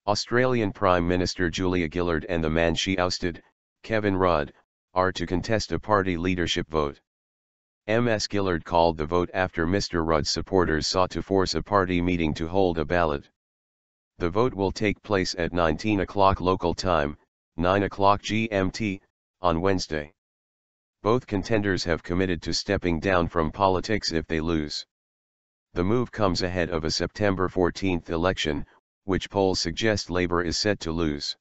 Australian Prime Minister Julia Gillard and the man she ousted, Kevin Rudd, are to contest a party leadership vote. Ms. Gillard called the vote after Mr. Rudd's supporters sought to force a party meeting to hold a ballot. The vote will take place at 19 o'clock local time, 9 o'clock GMT, on Wednesday. Both contenders have committed to stepping down from politics if they lose. The move comes ahead of a September 14 election, which polls suggest Labour is set to lose.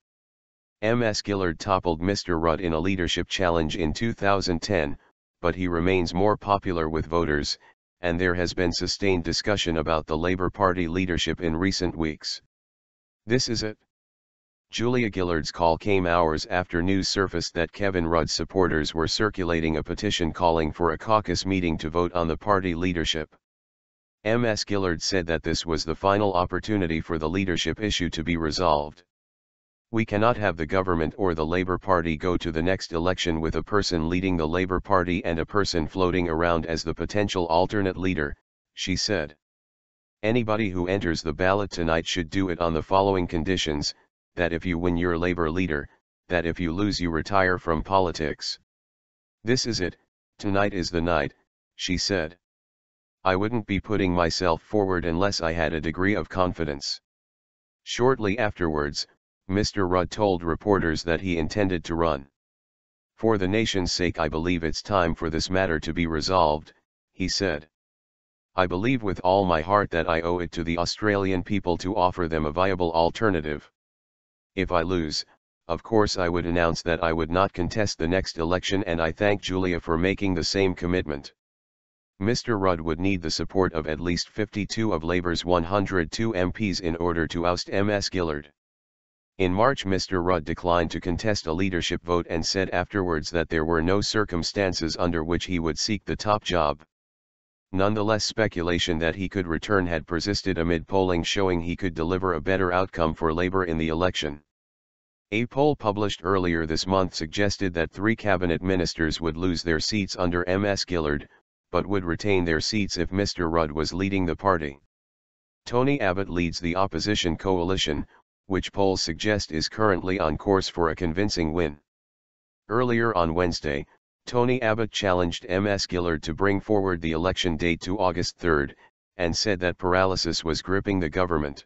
Ms. Gillard toppled Mr. Rudd in a leadership challenge in 2010, but he remains more popular with voters, and there has been sustained discussion about the Labour Party leadership in recent weeks. This is it. Julia Gillard's call came hours after news surfaced that Kevin Rudd's supporters were circulating a petition calling for a caucus meeting to vote on the party leadership. Ms. Gillard said that this was the final opportunity for the leadership issue to be resolved. "We cannot have the government or the Labour Party go to the next election with a person leading the Labour Party and a person floating around as the potential alternate leader," she said. "Anybody who enters the ballot tonight should do it on the following conditions: that if you win you're Labour leader, that if you lose you retire from politics. This is it, tonight is the night," she said. "I wouldn't be putting myself forward unless I had a degree of confidence." Shortly afterwards, Mr. Rudd told reporters that he intended to run. "For the nation's sake, I believe it's time for this matter to be resolved," he said. "I believe with all my heart that I owe it to the Australian people to offer them a viable alternative. If I lose, of course I would announce that I would not contest the next election, and I thank Julia for making the same commitment." Mr. Rudd would need the support of at least 52 of Labour's 102 MPs in order to oust Ms. Gillard. In March, Mr. Rudd declined to contest a leadership vote and said afterwards that there were no circumstances under which he would seek the top job. Nonetheless, speculation that he could return had persisted amid polling showing he could deliver a better outcome for Labour in the election. A poll published earlier this month suggested that 3 cabinet ministers would lose their seats under Ms. Gillard, but would retain their seats if Mr. Rudd was leading the party. Tony Abbott leads the opposition coalition, which polls suggest is currently on course for a convincing win. Earlier on Wednesday, Tony Abbott challenged Ms. Gillard to bring forward the election date to August 3, and said that paralysis was gripping the government.